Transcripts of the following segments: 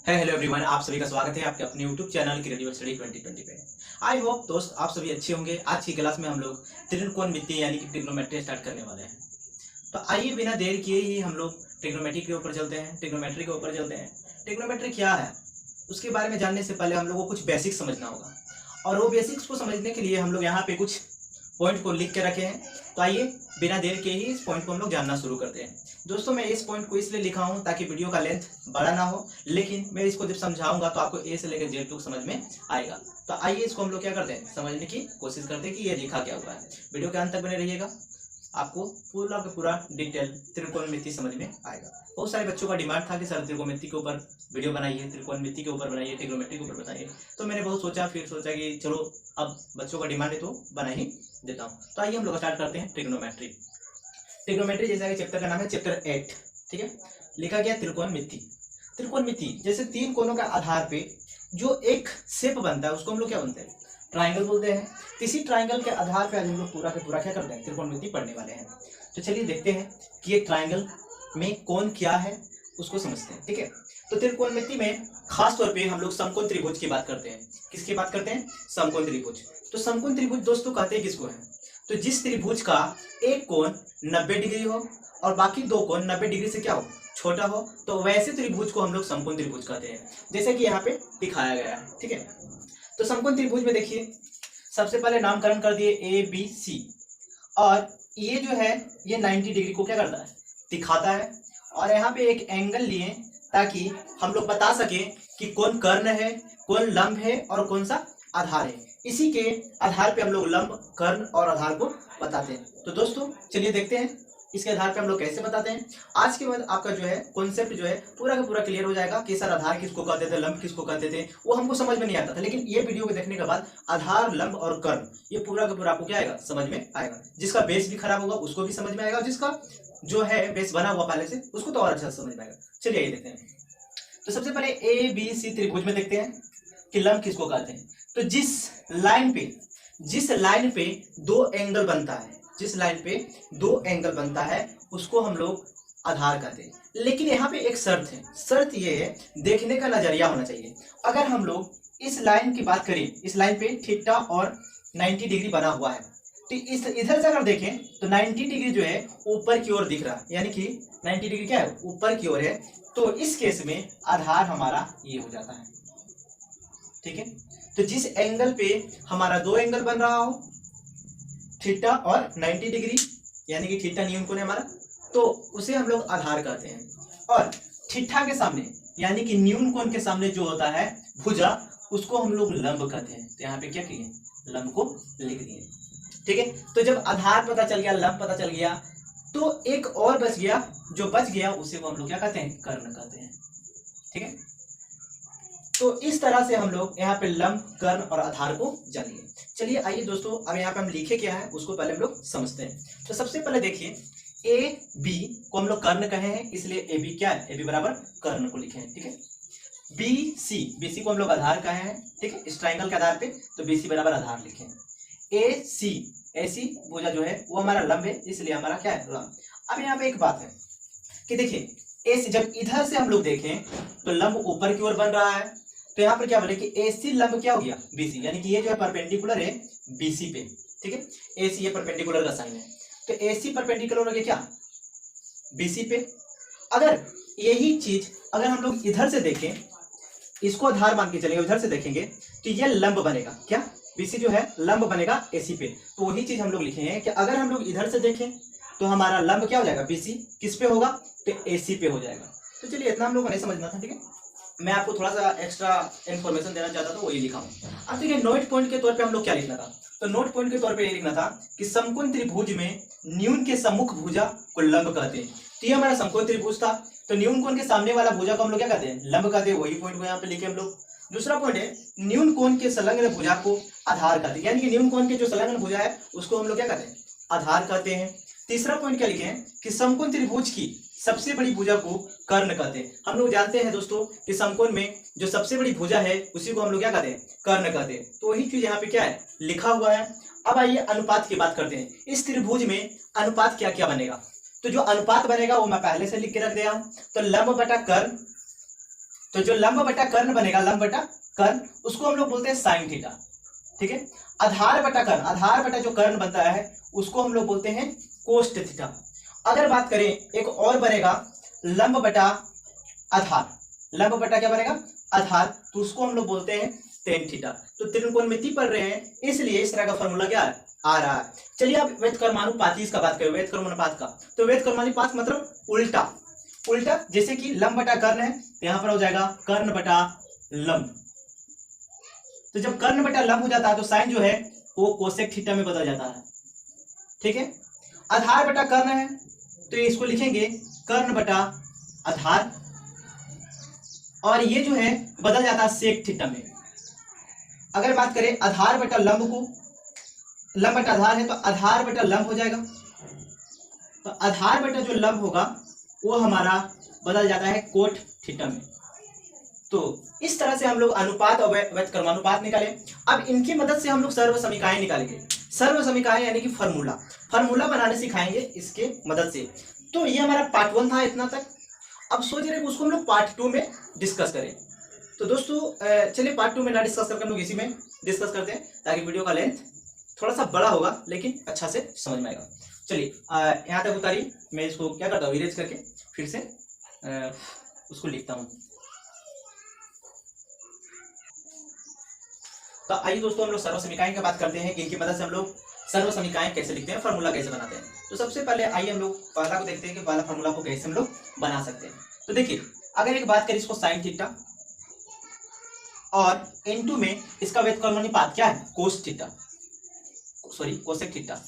Hello everyone, आप सभी का स्वागत है आपके अपने यूट्यूब चैनल क्रिएटिव स्टडी 2020 पे। आई होप दोस्त आप सभी अच्छे होंगे। आज की क्लास में हम लोग त्रिकोणमिति यानी कि ट्रिग्नोमेट्री स्टार्ट करने वाले हैं। तो आइए बिना देर किए ही हम लोग ट्रिग्नोमेट्री के ऊपर चलते हैं। ट्रिग्नोमेट्री क्या है उसके बारे में जानने से पहले हम लोग को कुछ बेसिक्स समझना होगा, और वो बेसिक्स को समझने के लिए हम लोग यहाँ पे कुछ पॉइंट को लिख के रखे हैं। तो आइए बिना देर के ही इस पॉइंट को हम लोग जानना शुरू करते हैं। दोस्तों, मैं इस पॉइंट को इसलिए लिखा हूँ ताकि वीडियो का लेंथ बड़ा ना हो, लेकिन मैं इसको जब समझाऊंगा तो आपको ए से लेकर जेड तक समझ में आएगा। तो आइए इसको हम लोग क्या करते हैं, समझने की कोशिश करते हैं कि ये लिखा क्या हुआ है। वीडियो के अंत तक बने रहिएगा, आपको पूरा का पूरा डिटेल त्रिकोणमिति समझ में आएगा। बहुत सारे बच्चों का डिमांड था कि सर त्रिकोणमिति के ऊपर वीडियो बनाइए, त्रिकोणमिति के ऊपर बनाइए, ट्रिग्नोमेट्री के ऊपर बताइए। तो मैंने बहुत सोचा कि चलो अब बच्चों का डिमांड है तो बना ही देता हूँ। तो आइए हम लोग स्टार्ट करते हैं ट्रिग्नोमेट्री जैसा कि चैप्टर का नाम है चैप्टर 8। ठीक है, लिखा गया त्रिकोणमिति जैसे तीन कोनों का आधार पे जो एक शेप बनता है उसको हम लोग क्या बोलते हैं, ट्राइंगल बोलते हैं। इसी ट्राइंगल के आधार पे आज हम लोग पूरा का पूरा क्या करते हैं, त्रिकोणमिति पढ़ने वाले हैं। तो चलिए देखते हैं कि ये ट्राइंगल में कौन क्या है उसको समझते हैं। ठीक है, तो त्रिकोणमिति में खास तौर पे हम लोग समकोण त्रिभुज की बात करते हैं। किसकी बात करते हैं, समकोण त्रिभुज। तो समकोण त्रिभुज दोस्तों कहते हैं किसको है, तो जिस त्रिभुज का एक कोण 90 डिग्री हो और बाकी दो कोण 90 डिग्री से क्या हो, छोटा हो, तो वैसे त्रिभुज को हम लोग समकोण त्रिभुज कहते हैं, जैसे कि यहाँ पे दिखाया गया है। ठीक है, तो समकोण त्रिभुज में देखिए सबसे पहले नामकरण कर दिए ए बी सी, और ये जो है ये 90 डिग्री को क्या करता है, दिखाता है। और यहाँ पे एक एंगल लिए ताकि हम लोग बता सके कि कौन कर्ण है, कौन लंब है और कौन सा आधार है। इसी के आधार पे हम लोग लंब, कर्ण और आधार को बताते हैं। तो दोस्तों चलिए देखते हैं इसके आधार पे हम लोग कैसे बताते हैं। आज के बाद आपका जो है कॉन्सेप्ट जो है पूरा का पूरा क्लियर हो जाएगा कि सर आधार किसको कहते थे, लंब किसको कहते थे, वो हमको समझ में नहीं आता था। लेकिन ये वीडियो को देखने के बाद आधार, लंब और कर्ण ये पूरा का पूरा आपको क्या आएगा, समझ में आएगा। जिसका बेस भी खराब होगा उसको भी समझ में आएगा, और जिसका जो है बेस बना हुआ पहले से उसको तो और अच्छा समझ में आएगा। चलिए ये देखते हैं। तो सबसे पहले ए बी सी त्रिभुज में देखते हैं कि लंब किसको कहते हैं। तो जिस लाइन पे दो एंगल बनता है, जिस लाइन पे दो एंगल बनता है उसको हम लोग आधार कहते हैं। लेकिन यहाँ पे एक शर्त है, शर्त ये है देखने का नजरिया होना चाहिए। अगर हम लोग इस लाइन की बात करें, इस लाइन पे थीटा और 90 डिग्री बना हुआ है, तो इस इधर से अगर देखें तो 90 डिग्री जो है ऊपर की ओर दिख रहा है, यानी कि 90 डिग्री क्या है, ऊपर की ओर है। तो इस केस में आधार हमारा ये हो जाता है। ठीक है, तो जिस एंगल पे हमारा दो एंगल बन रहा हो, थीटा और 90 डिग्री, यानी कि थीटा न्यून कोण है हमारा, तो उसे हम लोग आधार कहते हैं। और थीटा के सामने यानी कि न्यून कोण के सामने जो होता है भुजा, उसको हम लोग लंब कहते हैं। तो यहाँ पे क्या किए, लंब को लिख दिए। ठीक है, तो जब आधार पता चल गया, लंब पता चल गया, तो एक और बच गया, जो बच गया उसे वो हम लोग क्या कहते हैं, कर्ण कहते हैं। ठीक है, तो इस तरह से हम लोग यहाँ पे लंब, कर्ण और आधार को जान लिए। चलिए आइए दोस्तों, अब यहाँ पे हम लिखे क्या है उसको पहले हम लोग समझते हैं। तो सबसे पहले देखिए ए बी को हम लोग कर्ण कहे हैं, इसलिए ए बी क्या है, ए बी बराबर कर्ण को लिखे हैं। ठीक है, बी सी को हम लोग आधार कहे हैं। ठीक है, इस ट्राइंगल के आधार पे, तो बी सी बराबर आधार लिखे हैं। ए सी भुजा जो है वो हमारा लंब है, इसलिए हमारा क्या है, लंब। अब यहाँ पे एक बात है कि देखिए ए सी जब इधर से हम लोग देखें तो लंब ऊपर की ओर बन रहा है, तो यहाँ पर क्या बोले कि AC लंब क्या हो गया, BC, यानी कि ये जो है परपेंडिकुलर है BC पे। ठीक है, AC ये परपेंडिकुलर का साइन है, तो AC परपेंडिकुलर हो गया क्या, BC पे। अगर यही चीज अगर हम लोग इधर से देखें, इसको आधार मान के चलेंगे, उधर से देखेंगे तो ये लंब बनेगा क्या, BC जो है लंब बनेगा AC पे। तो वही चीज हम लोग लिखे हैं कि अगर हम लोग इधर से देखें तो हमारा लंब क्या हो जाएगा, BC किस पे होगा, तो AC पे हो जाएगा। तो चलिए इतना हम लोग को नहीं समझना था। ठीक है, मैं आपको थोड़ा सा एक्स्ट्रा इन्फॉर्मेशन देना चाहता था, वही लिखा हूँ। अब देखिए नोट पॉइंट के तौर पे हम लोग क्या लिखना था, तो नोट पॉइंट के तौर पे ये लिखना था कि समकोण त्रिभुज में न्यून के सम्मुख भुजा को लंब कहते हैं। तो ये हमारा समकोण त्रिभुज था, तो न्यून कोण के सामने वाला भुजा को हम लोग क्या कहते हैं, लंब कहते हैं। वही पॉइंट को यहाँ पे लिखे हम लोग। दूसरा पॉइंट है न्यून कोण के संलग्न भुजा को आधार कहते हैं, यानी कि न्यून कोण के जो संलग्न भुजा है उसको हम लोग क्या कहते हैं, आधार कहते हैं। तीसरा पॉइंट क्या लिखे हैं कि समकोण त्रिभुज की सबसे बड़ी भुजा को कर्ण कहते हैं। हम लोग जानते हैं दोस्तों कि समकोण में जो सबसे बड़ी भुजा है उसी को हम लोग क्या कहते हैं, कर्ण कहते हैं। तो वही चीज यहाँ पे क्या है, लिखा हुआ है। अब आइए अनुपात की बात करते हैं। इस त्रिभुज में अनुपात क्या क्या बनेगा, तो जो अनुपात बनेगा वो मैं पहले से लिख के रख दिया हूं। तो लंब बटा कर्ण तो जो लंब बटा कर्ण बनेगा, लंब बटा कर्ण, उसको हम लोग बोलते हैं साइन थीटा। ठीक है, आधार बटा कर्ण, आधार बटा जो कर्ण बनता है उसको हम लोग बोलते हैं कोष्ट थीटा। अगर बात करें एक और बनेगा लंब बटा आधार, लंब बटा क्या बनेगा, आधार, तो उसको हम लोग बोलते हैं टेन थीटा। तो त्रिकोणमिति पढ़ रहे हैं इसलिए इस तरह का फॉर्मूला क्या आ रहा है। चलिए अब व्यतकर्मानुपात का बात करें, व्यतकर्मानुपात का। तो व्यतकर्मानुपात मतलब उल्टा, उल्टा जैसे कि लंब बटा कर्ण है तो यहां पर हो जाएगा कर्ण बटा लंब। तो जब कर्ण बटा लंब हो जाता है तो साइन जो है वो कोसेक थीटा में बदल जाता है। ठीक है, आधार बटा कर्ण है तो इसको लिखेंगे कर्ण बटा आधार, और ये जो है बदल जाता है सेक थीटा में। अगर बात करें आधार बटा लंब को, लंब बटा आधार है तो आधार बटा लंब हो जाएगा, तो आधार बटा जो लंब होगा वो हमारा बदल जाता है कोट थीटा में। तो इस तरह से हम लोग अनुपात और व्यतकर्मानुपात निकाले। अब इनकी मदद से हम लोग सर्व समीकरण निकालेंगे। सर्व समीकरण यानी कि फॉर्मूला, फॉर्मूला बनाने सिखाएंगे इसके मदद से। तो ये हमारा पार्ट 1 था इतना तक। अब सोच रहे हैं उसको हम लोग पार्ट 2 में डिस्कस करें। तो दोस्तों चलिए पार्ट 2 में ना डिस्कस करके हम लोग इसी में डिस्कस करते हैं, ताकि वीडियो का लेंथ थोड़ा सा बड़ा होगा लेकिन अच्छा से समझ में आएगा। चलिए यहाँ तक उतारिए, मैं इसको क्या करता हूँ इरेज करके फिर से उसको लिखता हूँ। तो आइए दोस्तों हम लोग सर्व समीकरण की बात करते हैं कि इनकी मदद से हम लोग सर्व समीकरण कैसे लिखते हैं, फॉर्मूला कैसे बनाते हैं। तो सबसे पहले आइए हम लोग पहला को देखते हैं कि पहला फॉर्मूला को कैसे हम लोग बना सकते हैं। तो देखिए अगर एक बात करें इसको साइन थीटा और इनटू में इसका व्यतकर्मानुपात क्या है, cos theta, sorry cosec theta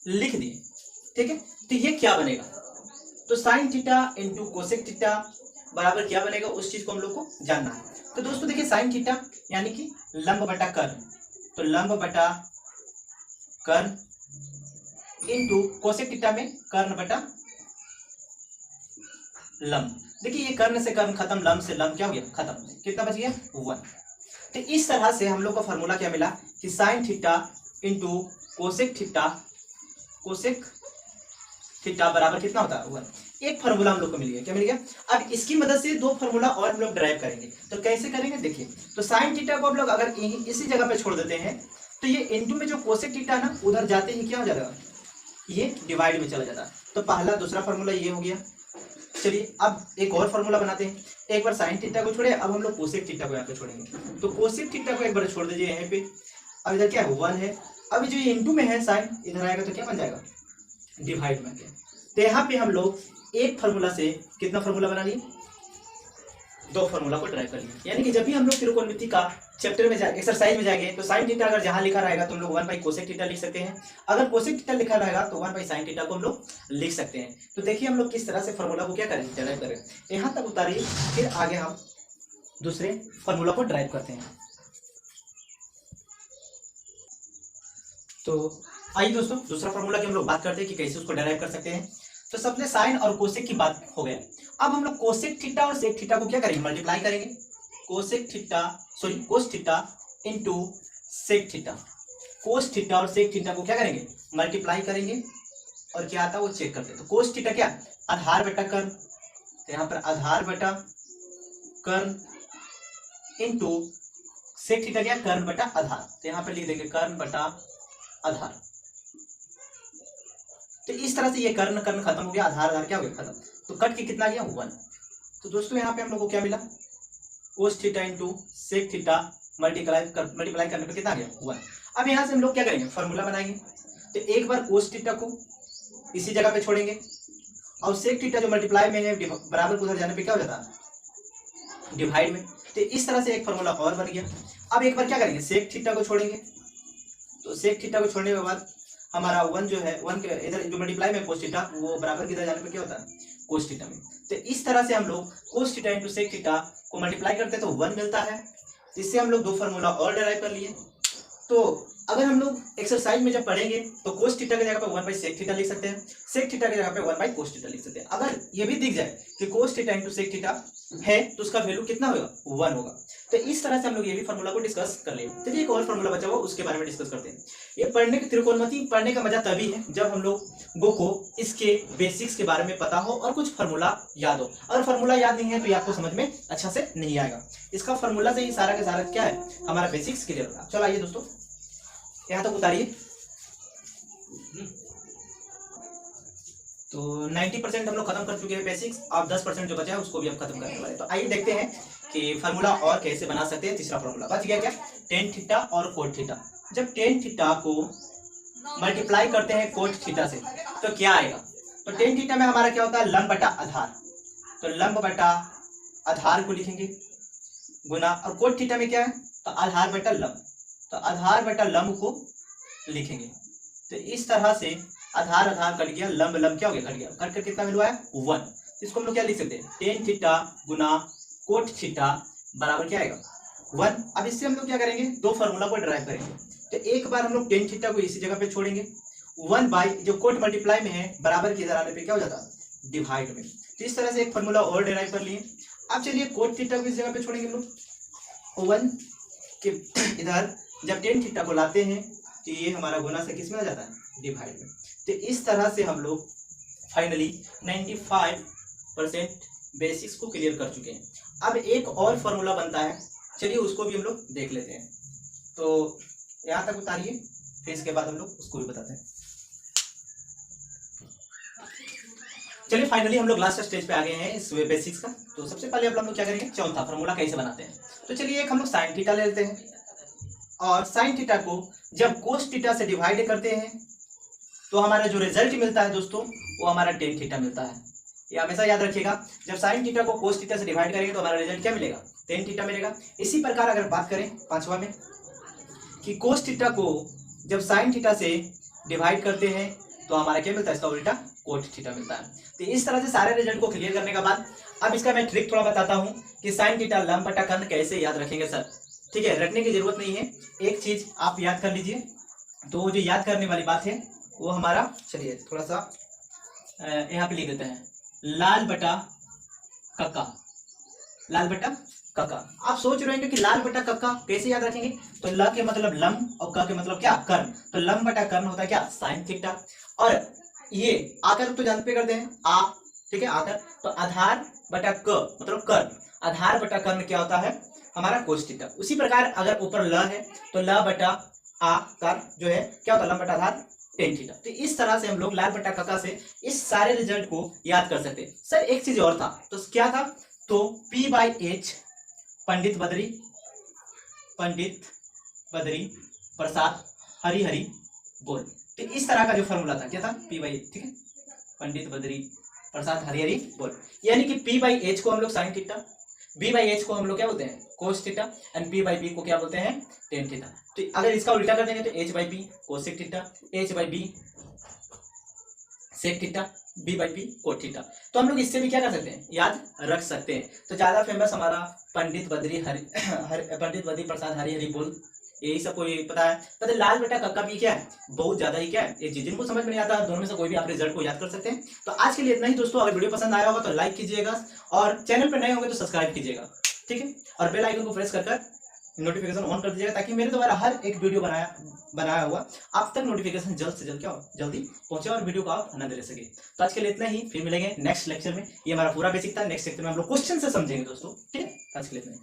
लिख दिए। ठीक है, तो ये क्या बनेगा, तो sine theta into cosec theta बराबर क्या बनेगा, उस चीज को हम लोग को जानना है। तो दोस्तों देखिए साइन थीटा यानी कि लंब बटा कर्ण, तो लंब बटा कर्ण इंटू कोसेक थीटा में कर्ण बटा लंब। देखिए ये कर्ण से कर्ण खत्म, लंब से लंब क्या हो गया खत्म, कितना बच गया 1। तो इस तरह से हम लोग का फॉर्मूला क्या मिला कि sine theta into cosec theta, cosec theta बराबर कितना होता है 1। एक फार्मूला हम लोग को मिल गया, क्या मिल गया। अब इसकी मदद से दो फार्मूला और हम लोग ड्राइव करेंगे। तो कैसे करेंगे देखिए, तो साइन थीटा को हम लोग अगर इसी जगह पे छोड़ देते हैं तो ये इनटू में जो कोसेक थीटा ना उधर जाते ही क्या हो जाएगा, ये डिवाइड में चला जाता है। तो पहला दूसरा फार्मूला ये हो गया। चलिए अब एक और फार्मूला बनाते हैं। एक बार साइन थीटा को छोड़े, अब हम लोग कोसेक थीटा को यहाँ पे छोड़ेंगे। तो कोसेक थीटा को एक बार छोड़ दीजिए यहाँ पे। अब इधर क्या है 1 है, अब जो ये इनटू में है साइन इधर आएगा तो क्या बन जाएगा डिवाइड में। तो यहाँ पे हम लोग एक फार्मूला से कितना फार्मूला बना लिए, 2 फार्मूला को ड्राइव कर लिए। यानी कि जब भी हम लोग त्रिकोणमिति का चैप्टर में जाएंगे, एक्सरसाइज में जाएंगे, तो साइन थीटा अगर जहां लिखा रहेगा तो हम लोग 1/कोसेक थीटा लिख सकते हैं। अगर कोसेक थीटा लिखा रहेगा तो 1/साइन थीटा को हम लोग लिख सकते हैं। तो देखिए हम लोग किस तरह से फार्मूला को क्या करेंगे, ड्राइव करेंगे। यहाँ तक उतारिए, फिर आगे हम दूसरे फार्मूला को ड्राइव करते हैं। तो आइए दोस्तों दूसरा फार्मूला की हम लोग बात करते हैं कि कैसे उसको ड्राइव कर सकते हैं। तो सबसे साइन और कोसेक की बात हो गया। अब हम लोग कोसेक थीटा और सेक थीटा को क्या करेंगे, मल्टीप्लाई करेंगे। Cosec theta sorry cos theta into sec theta, cos theta और सेक थीटा को क्या करेंगे मल्टीप्लाई करेंगे, और क्या आता है वो चेक करते हैं। तो कोस थीटा क्या आधार बटा कर्ण, तो यहाँ पर आधार बटा कर्ण इंटू सेक थीटा क्या कर्ण बटा आधार, तो यहाँ पर लिख देंगे कर्ण बटा आधार। तो इस तरह से ये कर्ण कर्ण खत्म हो गया, आधार आधार क्या हो गया खत्म। तो कट के कितना गया 1। तो दोस्तों यहाँ पे हम लोग को क्या मिला, cos theta into sec theta multiply करने पे कितना गया 1। अब यहाँ से हम लोग क्या करेंगे फार्मूला बनाएंगे। तो एक बार कोस थीटा को इसी जगह पे छोड़ेंगे, और सेक थीटा जो मल्टीप्लाई में है बराबर को उधर जाने पे क्या हो जाता है डिवाइड में। तो इस तरह से एक फार्मूला और बन गया। अब एक बार क्या करेंगे सेक थीटा को छोड़ेंगे, तो सेक थीटा को छोड़ने के बाद हमारा 1 जो है 1 के इधर जो मल्टीप्लाई में कोस थीटा वो बराबर किधर जाने पे क्या होता है कोस थीटा में। तो इस तरह से हम लोग cos theta into sec theta को मल्टीप्लाई करते हैं तो 1 मिलता है। इससे हम लोग 2 फार्मूला और डिराइव कर लिए। तो अगर हम लोग एक्सरसाइज में जब पढ़ेंगे तो कोस थीटा की जगह पे 1 बाई सेक थीटा लिख सकते हैं, सेक थीटा की जगह पे 1 बाई कोस थीटा लिख सकते हैं। अगर ये भी दिख जाए कि cos theta into sec theta है तो उसका वैल्यू कितना होगा, 1 होगा। तो इस तरह से हम लोग ये भी फार्मूला को डिस्कस कर लेंगे। चलिए एक और फार्मूला बचा हुआ उसके बारे में डिस्कस करते हैं। ये पढ़ने की त्रिकोणमिति पढ़ने का मजा तभी है जब हम लोगों को इसके बेसिक्स के बारे में पता हो और कुछ फार्मूला याद हो। अगर फार्मूला याद नहीं है तो ये आपको समझ में अच्छा से नहीं आएगा। इसका फार्मूला से ही सारा का सारा क्या है, हमारा बेसिक्स क्लियर होगा। चलो आइए दोस्तों यहाँ तक उतारिए। तो 90% हम लोग खत्म कर चुके हैं बेसिक्स, अब 10% जो बचा है उसको भी हम खत्म करने वाले हैं। तो आइए देखते हैं कि फार्मूला और कैसे बना सकते हैं। तीसरा फार्मूला बच गया क्या, टेन थीटा और कोट थीटा। जब टेन थीटा को मल्टीप्लाई करते हैं कोट थीटा से तो क्या आएगा, तो टेन थीटा में हमारा क्या होता है, लंब बटा आधार। तो लंब बटा आधार को लिखेंगे गुना, और कोट थीटा में क्या है, तो आधार बटा लंब। तो आधार बटा लंब को लिखेंगे। तो इस तरह से आधार आधार कट गया, लंब लंब क्या हो गया, घट गया। कट कर कितना वैल्यू आया, 1। इसको हम लोग क्या लिख सकते हैं, टेन थीटा गुना कोट थीटा बराबर क्या आएगा, 1। अब इससे हम लोग क्या करेंगे, दो फार्मूला को ड्राइव करेंगे। तो एक बार हम लोग टेन थीटा को इसी जगह पे छोड़ेंगे, 1 बाई जो कोट मल्टीप्लाई में है बराबर के इधर आने पे क्या हो जाता है, डिवाइड में। तो इस तरह से एक फार्मूला और ड्राइव कर लिए। अब चलिए कोट थीटा को इस जगह पे छोड़ेंगे हम लोग, 1 के इधर जब टेन थीटा को लाते हैं तो ये हमारा गुना से किस में आ जाता है, डिवाइड में। तो इस तरह से हम लोग फाइनली 95% बेसिक्स को क्लियर कर चुके हैं। अब एक और फॉर्मूला बनता है, चलिए उसको भी हम लोग देख लेते हैं। तो यहाँ तक उतारिए, फिर इसके बाद हम लोग उसको भी बताते हैं। चलिए फाइनली हम लोग लास्ट स्टेज पे आ गए हैं इस बेसिक्स का। तो सबसे पहले अब हम लोग क्या करेंगे, चौथा फॉर्मूला कैसे बनाते हैं। तो चलिए एक हम लोग साइन थीटा ले लेते हैं, और साइन थीटा को जब कोस थीटा से डिवाइड करते हैं तो हमारा जो रिजल्ट मिलता है दोस्तों वो हमारा टेन थीटा मिलता है। ये हमेशा याद रखिएगा, जब साइन थीटा को कोस थीटा से डिवाइड करेंगे तो हमारा रिजल्ट क्या मिलेगा, टेन थीटा मिलेगा। इसी प्रकार अगर बात करें पांचवा में कि कोस थीटा को जब साइन थीटा से डिवाइड करते हैं तो हमारा क्या मिलता है, इसका उल्टा कोट थीटा मिलता है। तो इस तरह से सारे रिजल्ट को क्लियर करने के बाद अब इसका मैं ट्रिक थोड़ा बताता हूँ कि साइन थीटा लंब बटा कर्ण कैसे याद रखेंगे सर। ठीक है, रटने की जरूरत नहीं है, एक चीज आप याद कर लीजिए। तो जो याद करने वाली बात है वो हमारा, चलिए थोड़ा सा यहाँ पे लिख देते हैं, लाल बटा कक्का। लाल बटा कक्का, आप सोच रहे हैं कि लाल बटा कक्का कैसे याद रखेंगे, तो ल के मतलब लंब और क के मतलब क्या, कर्ण। तो लंब बटा कर्ण होता है क्या, साइन थीटा। और ये आकर तो जानते करते हैं आ, ठीक है, आकर। तो आधार बटा क मतलब कर्ण, आधार बटा कर्ण क्या होता है, हमारा कोस थीटा। उसी प्रकार अगर ऊपर ल है तो ल बटा आ कर जो है क्या होता है, लंब बटा आधार टेन थीटा। तो इस तरह से हम लोग लाल बटा कक्का से इस सारे रिजल्ट को याद कर सकते हैं। सर एक चीज और था, तो क्या था, तो P/H पंडित बद्री प्रसाद हरि बोल। तो इस तरह का जो फॉर्मूला था क्या था, P/H, ठीक है, पंडित बद्री प्रसाद हरि बोल। यानी कि P/H को हम लोग साइन थीटा, B/H को हम लोग क्या बोलते हैं, कोस थीटा, एंड P/B को क्या बोलते हैं, टेन थीटा। तो अगर इसका उल्टा कर देंगे तो H/B cosec theta, H/B sec theta, B/B cot theta. तो हम लोग इससे भी क्या कर सकते हैं, याद रख सकते हैं। तो ज्यादा फेमस हमारा पंडित बद्री प्रसाद हरि बोल, यही सब कोई पता है। पता लाल बटा कक्का भी क्या है, बहुत ज्यादा ही क्या है ये चीज, जिनको समझ में नहीं आता दोनों में से कोई भी आप रिजल्ट को याद कर सकते हैं। तो आज के लिए इतना ही दोस्तों। अगर वीडियो पसंद आया होगा तो लाइक कीजिएगा, और चैनल पर नए होंगे तो सब्सक्राइब कीजिएगा, ठीक है, और बेल आइकन को प्रेस कर नोटिफिकेशन ऑन कर दीजिएगा, ताकि मेरे द्वारा हर एक वीडियो बनाया हुआ आप तक नोटिफिकेशन जल्द से जल्द क्या हो, जल्दी पहुंचे और वीडियो का आप आनंद ले सके। तो आज के लिए इतना ही, फिर मिलेंगे नेक्स्ट लेक्चर में। ये हमारा पूरा बेसिक था, नेक्स्ट लेक्चर में हम लोग क्वेश्चन से समझेंगे दोस्तों, ठीक है। आज के लिए इतना ही।